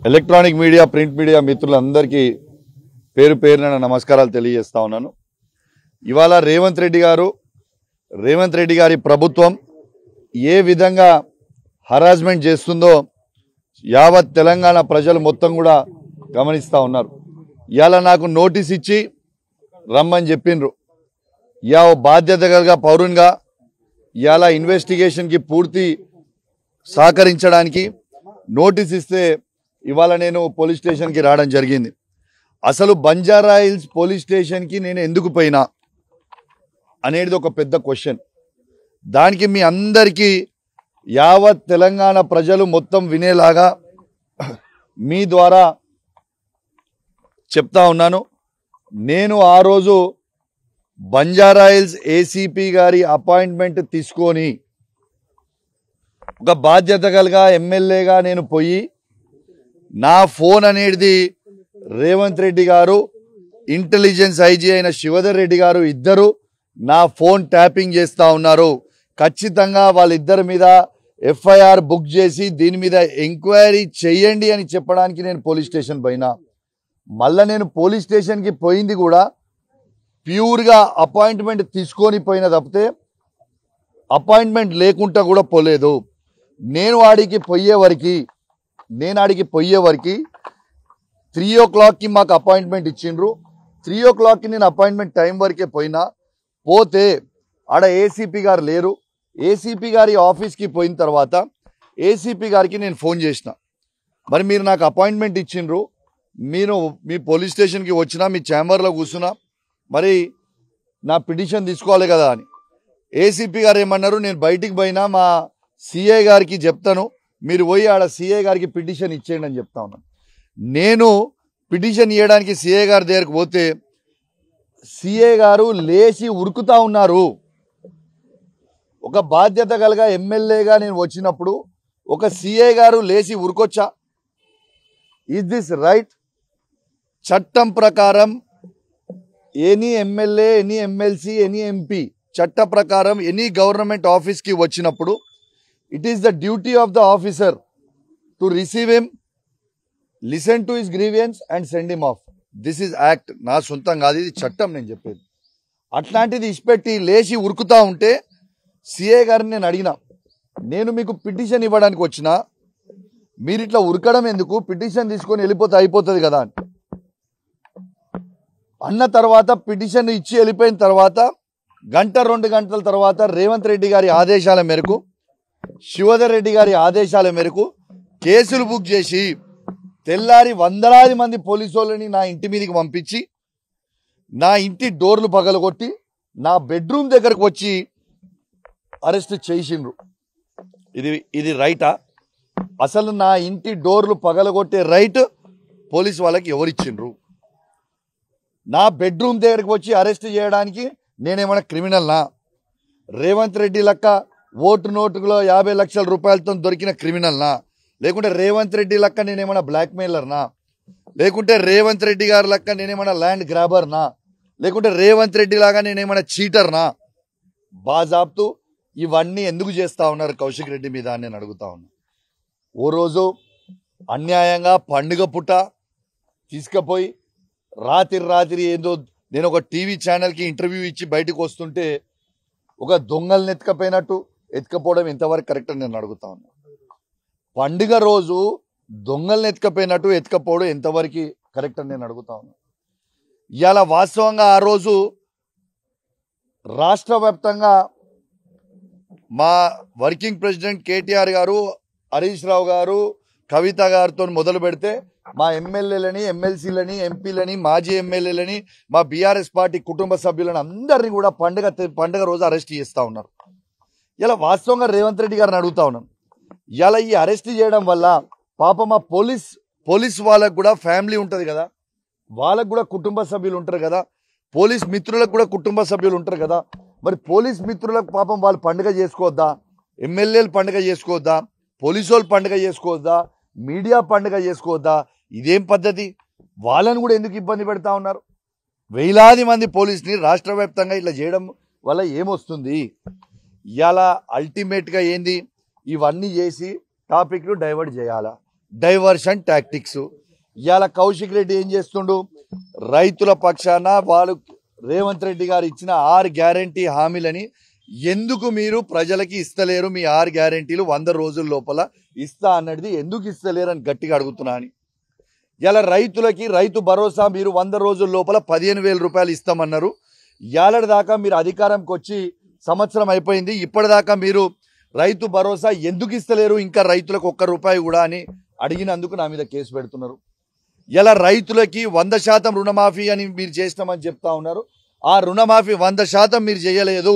Electronic media print media మిత్రులందరికీ పేరు పేరున నమస్కారాలు తెలియజేస్తా ఉన్నాను. ఇవాళ రేవంత్ రెడ్డి గారి ప్రభుత్వం ఏ విధంగా హరాస్మెంట్ చేస్తుందో యావత్ తెలంగాణ ప్రజలు మొత్తం కూడా గమనిస్తూ ఉన్నారు. ఇవాళ నాకు నోటీస్ ఇచ్చి రమ్మని చెప్పిండ్రు. యా బాధ్యత కలిగిన పౌరునిగా ఇవాళ ఇన్వెస్టిగేషన్కి పూర్తి సహకరించడానికి నోటీస్ ఇస్తే ఇవాళ నేను పోలీస్ స్టేషన్కి రావడం జరిగింది. అసలు బంజారా హిల్స్ పోలీస్ స్టేషన్కి నేను ఎందుకు పోయినా అనేది ఒక పెద్ద క్వశ్చన్. దానికి మీ అందరికీ యావత్ తెలంగాణ ప్రజలు మొత్తం వినేలాగా మీ ద్వారా చెప్తా ఉన్నాను. నేను ఆ రోజు బంజారా హిల్స్ ఏసీపీ గారి అపాయింట్మెంట్ తీసుకొని ఒక బాధ్యత కలిగా ఎమ్మెల్యేగా నేను పోయి నా ఫోన్ అనేది రేవంత్ రెడ్డి గారు ఇంటెలిజెన్స్ ఐజీ అయిన శివధర్ రెడ్డి గారు ఇద్దరు నా ఫోన్ ట్యాపింగ్ చేస్తూ ఉన్నారు. ఖచ్చితంగా వాళ్ళిద్దరి మీద ఎఫ్ఐఆర్ బుక్ చేసి దీని మీద ఎంక్వైరీ చేయండి అని చెప్పడానికి నేను పోలీస్ స్టేషన్ పోయినా. మళ్ళీ నేను పోలీస్ స్టేషన్కి పోయింది కూడా ప్యూర్గా అపాయింట్మెంట్ తీసుకొని పోయిన తప్పితే అపాయింట్మెంట్ లేకుండా కూడా పోలేదు. నేను ఆడికి పోయేవరకు 3 o'clockకి మాకు అపాయింట్మెంట్ ఇచ్చిండ్రు. 3 o'clockకి నేను అపాయింట్మెంట్ టైం వరకే పోతే ఆడ ఏసీపీ గారు లేరు. ఏసీపీ గారి ఆఫీస్కి పోయిన తర్వాత ఏసీపీ గారికి నేను ఫోన్ చేసిన, మరి మీరు నాకు అపాయింట్మెంట్ ఇచ్చిండ్రు, మీరు మీ పోలీస్ స్టేషన్కి వచ్చినా మీ ఛాంబర్లో కూర్చున్నా, మరి నా పిటిషన్ తీసుకోవాలి కదా అని. ఏసీపీ గారు ఏమన్నారు, నేను బయటికి పోయినా మా సిఐ గారికి చెప్తాను, మీరు పోయి ఆడ సిఐ గారికి పిటిషన్ ఇచ్చేయండి అని చెప్తా ఉన్నాను. నేను పిటిషన్ ఇవ్వడానికి సిఐ గారి దగ్గరికి పోతే సిఐ గారు లేచి ఉరుకుతా ఉన్నారు. ఒక బాధ్యత కలిగా ఎమ్మెల్యేగా నేను వచ్చినప్పుడు ఒక సిఐ గారు లేచి ఉరుకొచ్చా? Is this right? చట్టం ప్రకారం any MLA, any MLC, any MP చట్ట ప్రకారం ఎనీ గవర్నమెంట్ ఆఫీస్కి వచ్చినప్పుడు it is the duty of the officer to receive him, listen to his grievance and send him off. This is act. నా సొంతం కాదు, ఇది చట్టం నేను చెప్పేది. అట్లాంటిది ఇష్పెట్టి లేచి ఉరుకుతా ఉంటే సిఏ గారిని నేను అడిగిన, నేను మీకు పిటిషన్ ఇవ్వడానికి వచ్చిన, మీరు ఇట్లా ఉరకడం ఎందుకు, పిటిషన్ తీసుకొని వెళ్ళిపోతే అయిపోతుంది కదా అన్న తర్వాత పిటిషన్ ఇచ్చి వెళ్ళిపోయిన తర్వాత 1-2 గంటల తర్వాత రేవంత్ రెడ్డి గారి ఆదేశాల మేరకు, శివధర్ రెడ్డి గారి ఆదేశాల మేరకు కేసులు బుక్ చేసి తెల్లారి వందలాది మంది పోలీసు వాళ్ళని నా ఇంటి మీదకి పంపించి నా ఇంటి డోర్లు పగలగొట్టి నా బెడ్రూమ్ దగ్గరకు వచ్చి అరెస్ట్ చేసిండ్రు. ఇది రైటా? అసలు నా ఇంటి డోర్లు పగలగొట్టే రైట్ పోలీసు వాళ్ళకి ఎవరిచ్చిండ్రు? నా బెడ్రూమ్ దగ్గరకు వచ్చి అరెస్ట్ చేయడానికి నేనేమైనా క్రిమినల్నా? రేవంత్ రెడ్డి లెక్క ఓటు నోటులో 50 లక్షల రూపాయలతో దొరికిన క్రిమినల్నా? లేకుంటే రేవంత్ రెడ్డి లెక్క నేనేమైనా బ్లాక్మెయిలర్నా? లేకుంటే రేవంత్ రెడ్డి గారి లెక్క నేనేమైనా ల్యాండ్ గ్రాబర్నా? లేకుంటే రేవంత్ రెడ్డి లాగా నేనేమైనా చీటర్నా? బాజాబ్తు ఇవన్నీ ఎందుకు చేస్తా ఉన్నారు కౌశిక్ రెడ్డి మీద అని నేను అడుగుతా ఉన్నా. ఓ రోజు అన్యాయంగా పండుగ పుట్ట తీసుకుపోయి రాత్రి ఏందో నేను ఒక టీవీ ఛానల్కి ఇంటర్వ్యూ ఇచ్చి బయటకు వస్తుంటే ఒక దొంగల్ని ఎత్తుకపోవడం ఎంతవరకు కరెక్ట్ అని నేను అడుగుతా ఉన్నా. పండుగ రోజు దొంగల్ని ఎత్తుకపోవడం ఎంతవరకు కరెక్ట్ అని నేను అడుగుతా ఉన్నా. ఇవాళ వాస్తవంగా ఆ రోజు రాష్ట్ర వ్యాప్తంగా మా వర్కింగ్ ప్రెసిడెంట్ కేటీఆర్ గారు, హరీష్ రావు గారు, కవిత గారితో మొదలు పెడితే మా ఎమ్మెల్యేలని, ఎమ్మెల్సీలని, ఎంపీలని, మాజీ ఎమ్మెల్యేలని, మా బీఆర్ఎస్ పార్టీ కుటుంబ సభ్యులని అందరినీ కూడా పండుగ రోజు అరెస్ట్ చేస్తూ ఉన్నారు. ఇలా వాస్తవంగా రేవంత్ రెడ్డి గారిని అడుగుతా ఉన్నాను, ఇలా ఈ అరెస్ట్ చేయడం వల్ల పాపం మా పోలీస్ వాళ్ళకు కూడా ఫ్యామిలీ ఉంటుంది కదా, వాళ్ళకు కూడా కుటుంబ సభ్యులు ఉంటారు కదా, పోలీస్ మిత్రులకు కూడా కుటుంబ సభ్యులు ఉంటారు కదా, మరి పోలీస్ మిత్రులకు పాపం వాళ్ళు పండుగ చేసుకోవద్దా? ఎమ్మెల్యేలు పండుగ చేసుకోవద్దా? పోలీసు వాళ్ళు పండుగ చేసుకోవద్దా? మీడియా పండుగ చేసుకోవద్దా? ఇదేం పద్ధతి? వాళ్ళని కూడా ఎందుకు ఇబ్బంది పెడతా ఉన్నారు? వేలాది మంది పోలీసుని రాష్ట్ర వ్యాప్తంగా ఇట్లా చేయడం వల్ల ఏమొస్తుంది? ఇవాళ అల్టిమేట్గా ఏంది, ఇవన్నీ చేసి టాపిక్లు డైవర్ట్ చేయాలా? Diversion tactics. ఇవాళ కౌశిక్ రెడ్డి ఏం చేస్తుండు? రైతుల పక్షాన వాళ్ళు రేవంత్ రెడ్డి గారు ఇచ్చిన 6 గ్యారంటీ హామీలని ఎందుకు మీరు ప్రజలకి ఇస్తలేరు? మీ 6 గ్యారంటీలు 100 రోజుల లోపల ఇస్తా అన్నది ఎందుకు ఇస్తలేరు అని గట్టిగా అడుగుతున్నా అని. ఇలా రైతులకి రైతు భరోసా మీరు 100 రోజుల లోపల 15,000 రూపాయలు ఇస్తామన్నారు. ఏడాది దాకా మీరు అధికారంకి వచ్చి సంవత్సరం అయిపోయింది, ఇప్పటిదాకా మీరు రైతు భరోసా ఎందుకు ఇస్తలేరు? ఇంకా రైతులకు 1 రూపాయి కూడా అని అడిగినందుకు నా మీద కేసు పెడుతున్నారు. ఇలా రైతులకి 100% రుణమాఫీ అని మీరు చేసినామని చెప్తా ఉన్నారు. ఆ రుణమాఫీ 100% మీరు చేయలేదు,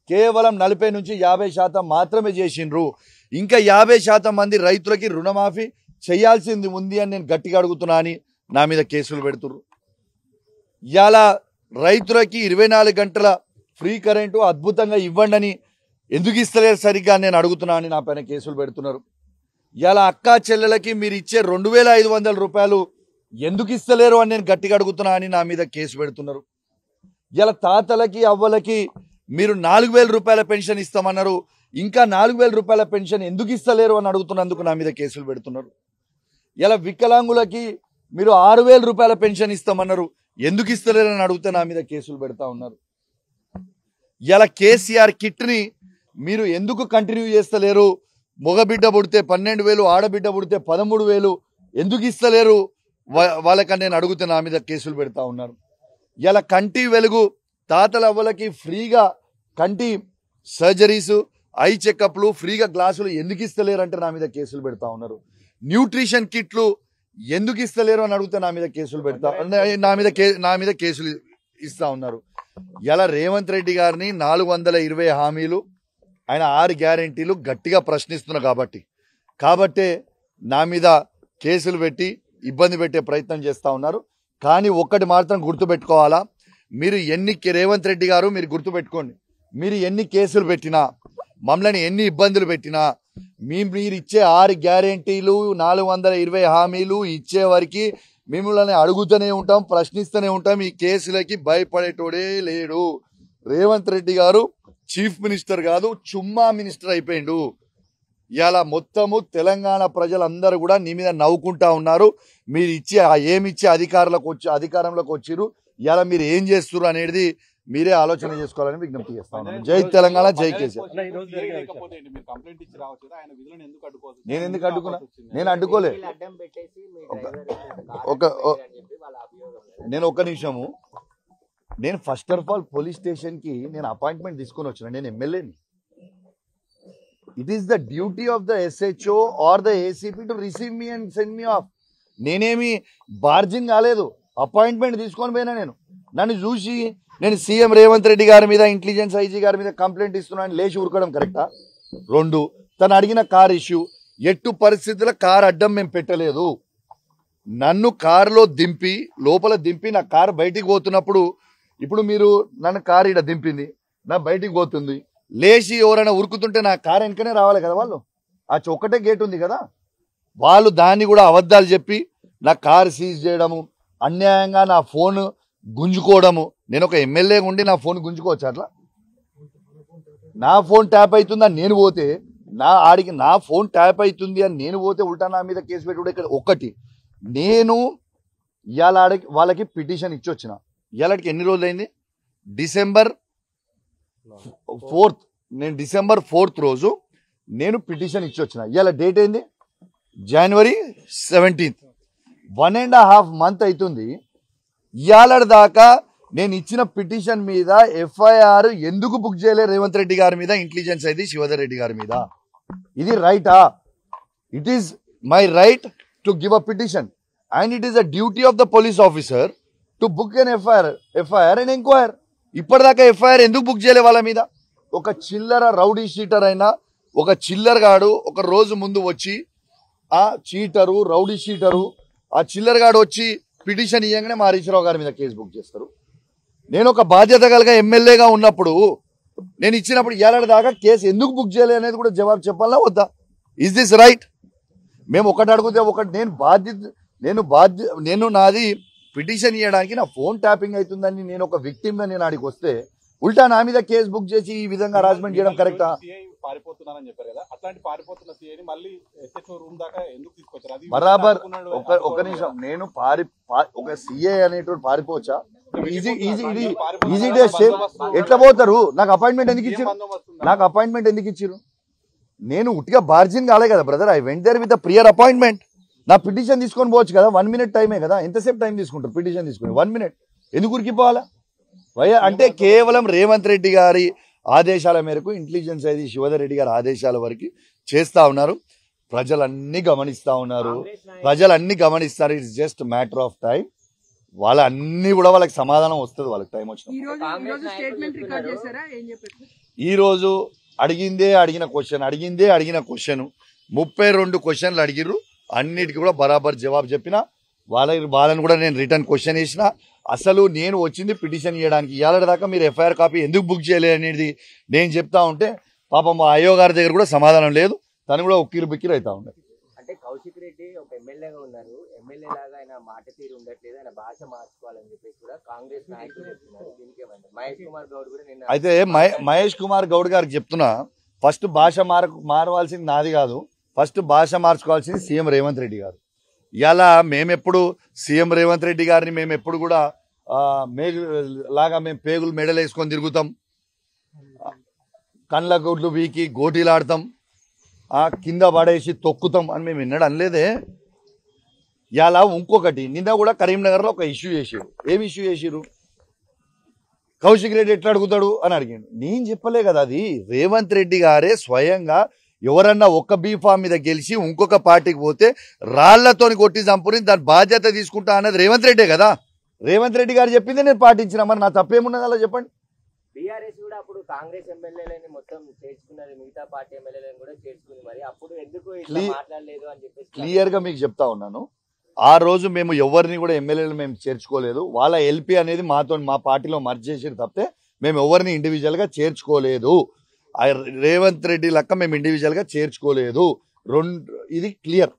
కేవలం 40 నుంచి 50% మాత్రమే చేసిండ్రు. ఇంకా 50% మంది రైతులకి రుణమాఫీ చేయాల్సింది ఉంది అని నేను గట్టిగా అడుగుతున్నా అని నా మీద కేసులు పెడుతున్నారు. ఇవాళ రైతులకి 24 గంటల ఫ్రీ కరెంటు అద్భుతంగా ఇవ్వండి అని ఎందుకు ఇస్తలేరు సరిగ్గా నేను అడుగుతున్నా అని నా పైన కేసులు పెడుతున్నారు. ఇవాళ అక్కా చెల్లెలకి మీరు ఇచ్చే 2,500 రూపాయలు ఎందుకు ఇస్తలేరు అని నేను గట్టిగా అడుగుతున్నా అని నా మీద కేసు పెడుతున్నారు. ఇలా తాతలకి అవ్వలకి మీరు 4,000 రూపాయల పెన్షన్ ఇస్తామన్నారు, ఇంకా 4,000 రూపాయల పెన్షన్ ఎందుకు ఇస్తలేరు అని అడుగుతున్నందుకు నా మీద కేసులు పెడుతున్నారు. ఇలా వికలాంగులకి మీరు 6,000 రూపాయల పెన్షన్ ఇస్తామన్నారు, ఎందుకు ఇస్తలేరు అని అడిగితే నా మీద కేసులు పెడతా ఉన్నారు. ఇలా కేసీఆర్ కిట్ని మీరు ఎందుకు కంటిన్యూ చేస్తలేరు? మగబిడ్డ పుడితే 12,000, ఆడబిడ్డ పుడితే 13,000 ఎందుకు ఇస్తలేరు వాళ్ళకని నేను అడుగుతే నా మీద కేసులు పెడతా ఉన్నారు. ఇలా కంటి వెలుగు తాతల అవ్వలకి ఫ్రీగా కంటి సర్జరీస్, ఐ చెకప్లు, ఫ్రీగా గ్లాసులు ఎందుకు ఇస్తలేరు అంటే నా మీద కేసులు పెడతా ఉన్నారు. న్యూట్రిషన్ కిట్లు ఎందుకు ఇస్తలేరు అని అడిగితే నా మీద కేసులు పెడతా నా మీద కేసులు ఇస్తా ఉన్నారు. ఇలా రేవంత్ రెడ్డి గారిని 420 హామీలు, ఆయన 6 గ్యారెంటీలు గట్టిగా ప్రశ్నిస్తున్నా కాబట్టే నా మీద కేసులు పెట్టి ఇబ్బంది పెట్టే ప్రయత్నం చేస్తూ ఉన్నారు. కానీ ఒక్కటి మాత్రం గుర్తుపెట్టుకోవాలా, మీరు రేవంత్ రెడ్డి గారు మీరు గుర్తుపెట్టుకోండి, మీరు ఎన్ని కేసులు పెట్టినా, మమ్మల్ని ఎన్ని ఇబ్బందులు పెట్టినా, మీరు ఇచ్చే 6 గ్యారెంటీలు 420 హామీలు ఇచ్చే వరకు మిమ్మల్ని అడుగుతూనే ఉంటాం, ప్రశ్నిస్తూనే ఉంటాం. ఈ కేసులకి భయపడేటోడే లేడు. రేవంత్ రెడ్డి గారు చీఫ్ మినిస్టర్ కాదు, చుమ్మా మినిస్టర్ అయిపోయిండు. ఇలా మొత్తము తెలంగాణ ప్రజలందరూ కూడా నీ మీద నవ్వుకుంటా ఉన్నారు. మీరు ఏమిచ్చే అధికారంలోకి వచ్చిరు, ఇలా మీరు ఏం చేస్తున్నారు అనేది మీరే ఆలోచన చేసుకోవాలని విజ్ఞప్తి చేస్తాను. జై తెలంగాణ, జై కేసీఆర్. నేను ఎందుకు అడ్డుకున్నా? నేను అడ్డుకోలే. నేను ఒక్క నిమిషము, నేను first of all police station కి నేను అపాయింట్మెంట్ తీసుకొని వచ్చిన, నేను ఎమ్మెల్యేని. It is the duty of the SHO or the ACP to receive me and send me off. నేనేమి బార్జింగ్ కాలేదు, అపాయింట్మెంట్ తీసుకొని పోయినా. నన్ను చూసి నేను సీఎం రేవంత్ రెడ్డి గారి మీద, ఇంటెలిజెన్స్ IG గారి మీద కంప్లైంట్ ఇస్తున్నాను లేచి ఉరకడం కరెక్టా? 2, తను అడిగిన కార్ ఇష్యూ, ఎట్టు పరిస్థితుల్లో కార్ అడ్డం మేము పెట్టలేదు. నన్ను కారులో దింపి లోపల దింపి నా కారు బయటికి పోతున్నప్పుడు, ఇప్పుడు మీరు నన్ను కారు ఇక్కడ దింపింది, నా బయటికి పోతుంది, లేచి ఎవరైనా ఉరుకుతుంటే నా కారు వెనకనే రావాలి కదా వాళ్ళు. ఆ ఒక్కటే గేట్ ఉంది కదా, వాళ్ళు దాన్ని కూడా అబద్ధాలు చెప్పి నా కారు సీజ్ చేయడము, అన్యాయంగా నా ఫోన్ గుంజుకోవడము. నేను ఒక ఎమ్మెల్యేగా ఉండి నా ఫోన్ గుంజుకోవచ్చు అట్లా? నా ఫోన్ ట్యాప్ అవుతుందని నేను పోతే, నా ఫోన్ ట్యాప్ అవుతుంది అని నేను పోతే ఉల్టా నా మీద కేసు పెట్టుకుంటే ఇక్కడ ఒకటి. నేను ఇవాళ వాళ్ళకి పిటిషన్ ఇచ్చి వచ్చిన. ఇవాళకి ఎన్ని రోజులైంది? December 4th. నేను డిసెంబర్ 4th రోజు నేను పిటిషన్ ఇచ్చి వచ్చిన. ఇవాళ డేట్ ఏంది? జనవరి 17th. 1.5 month అవుతుంది. ఇవాళ దాకా నేను ఇచ్చిన పిటిషన్ మీద FIR ఎందుకు బుక్ చేయలే రేవంత్ రెడ్డి గారి మీద, ఇంటెలిజెన్స్ ID శివధర్ రెడ్డి గారి మీద? ఇది రైటా? It is my right to give a petition and it is a duty of the police officer to book an FIR and enquire. ఇప్పటిదాకా FIR ఎందుకు బుక్ చేయలే వాళ్ళ మీద? ఒక చిల్లర రౌడీ షీటర్ అయినా ఒక చిల్లర్ గాడు ఒక రోజు ముందు వచ్చి ఆ చీటరు, రౌడీ షీటరు, ఆ చిల్లర్ గాడు వచ్చి పిటిషన్ ఇవ్వగానే మా హరీశ్రావు గారి మీద కేసు బుక్ చేస్తారు. నేను ఒక బాధ్యత కలిగా ఎమ్మెల్యేగా ఉన్నప్పుడు నేను ఇచ్చినప్పుడు ఏడాది దాకా కేసు ఎందుకు బుక్ చేయలే అనేది కూడా జవాబు చెప్పాలా వద్దా? Is this right? మేము ఒకటి అడిగితే ఒకటి. నేను నాది పిటిషన్ ఇవ్వడానికి నా ఫోన్ ట్యాపింగ్ అవుతుందని నేను ఒక విక్టిమ్గా నేను ఆడికి వస్తే ఉల్టా నా మీద కేసు బుక్ చేసి ఈ విధంగా హరాస్మెంట్ చేయడం కరెక్టా? పారిపోతున్నారని చెప్పారు కదా, అట్లాంటి పారిపోతున్న సీఐని మళ్ళీ ఎస్హెచ్ఓ రూమ్ దాకా ఎందుకు తీసుకొచ్చారు? అది బరాబర్ ఒక నిమిషం, నేను ఒక సీఏ అనేటువంటి పారిపోవచ్చా? ఈజీ డేస్ ఎట్లా పోతారు? నాకు అపాయింట్మెంట్ ఎందుకు ఇచ్చారు? నేను ఉట్టిగా బార్జిన్ కాలే కదా brother, I went there with prior appointment. నా పిటిషన్ తీసుకొని పోవచ్చు కదా, 1 minute టైమే కదా. ఎంతసేపు టైం తీసుకుంటారు పిటిషన్ తీసుకుని? 1 minute. ఎందుకు ఉరికిపోవాలా? అంటే కేవలం రేవంత్ రెడ్డి గారి ఆదేశాల మేరకు, ఇంటెలిజెన్స్ అది శివధర్ రెడ్డి గారి ఆదేశాల వరకు చేస్తా ఉన్నారు. ప్రజలన్నీ గమనిస్తా ఉన్నారు, ప్రజలన్నీ గమనిస్తారు. It's just matter of time. వాళ్ళన్నీ కూడా వాళ్ళకి సమాధానం వస్తుంది, వాళ్ళకి టైం వచ్చిన. ఈ రోజు అడిగిన క్వశ్చన్ 32 క్వశ్చన్లు అడిగిర్రు. అన్నిటికీ కూడా బరాబర్ జవాబు చెప్పిన. వాళ్ళని కూడా నేను రిటర్న్ క్వశ్చన్ వేసిన. అసలు నేను వచ్చింది పిటిషన్ ఇవ్వడానికి. ఇవాళ దాకా మీరు ఎఫ్ఐఆర్ కాపీ ఎందుకు బుక్ చేయలేదు అనేది నేను చెప్తా ఉంటే పాపం మా అయ్యో గారి దగ్గర కూడా సమాధానం లేదు. తను కూడా ఉక్కిరి బిక్కిరి అవుతా ఉన్నారు. అంటే కౌశిక్ రెడ్డి ఒక ఎమ్మెల్యేగా ఉన్నారు, ఎమ్మెల్యే లాగా ఆయన మాట తీరు ఉండట్లేదు, ఆయన భాష మార్చుకోవాలని చెప్పేసి కూడా కాంగ్రెస్ నాయకులు చెప్తున్నారు. దీనికి మహేష్ కుమార్ గౌడ్ కూడా నిన్న అయితే మహేష్ కుమార్ గౌడ్ గారికి చెప్తున్నా, ఫస్ట్ భాష మారవలసింది నాది కాదు, ఫస్ట్ భాష మార్చుకోవాల్సింది సీఎం రేవంత్ రెడ్డి గారు. ఇలా మేమెప్పుడు సీఎం రేవంత్ రెడ్డి గారిని మేము ఎప్పుడు కూడా మేము పేగులు మెడలు వేసుకొని తిరుగుతాం, కండ్ల గుడ్లు వీకి గోటీలాడతాం, కింద పడేసి తొక్కుతాం అని మేము విన్నాడు అనలేదే. ఇలా ఇంకొకటి, నిన్న కూడా కరీంనగర్లో ఒక ఇష్యూ చేసారు. ఏమి ఇష్యూ చేసిరు? కౌశిక్ రెడ్డి ఎట్లా అడుగుతాడు అని అడిగాడు. నేను చెప్పలే కదా, అది రేవంత్ రెడ్డి గారే స్వయంగా ఎవరన్నా ఒక్క బీఫామ్ మీద గెలిచి ఇంకొక పార్టీకి పోతే రాళ్లతోని కొట్టి చంపుని దాని బాధ్యత తీసుకుంటా అన్నది రేవంత్ రెడ్డే కదా. రేవంత్ రెడ్డి గారు చెప్పింది నేను పాటించిన. మరి నా తప్పేమున్నది అలా చెప్పండి. బీఆర్ఎస్ కూడా అప్పుడు కాంగ్రెస్ ఎమ్మెల్యేలని మొత్తం చేర్చుకున్నది, మిగతా పార్టీ ఎమ్మెల్యేలను కూడా చేర్చుకుంది. మరి అప్పుడు ఎందుకు ఇట్లా మాట్లాడలేదు అని చెప్పేసి క్లియర్ గా మీకు చెప్తా ఉన్నాను. ఆ రోజు మేము ఎవరిని కూడా ఎమ్మెల్యేలు మేము చేర్చుకోలేదు. వాళ్ళ ఎల్పీ అనేది మా పార్టీలో మర్జ్ చేసేది తప్పితే మేము ఎవరిని ఇండివిజువల్ గా చేర్చుకోలేదు. రేవంత్ రెడ్డి లెక్క మేము ఇండివిజువల్ గా చేర్చుకోలేదు. ఇది క్లియర్.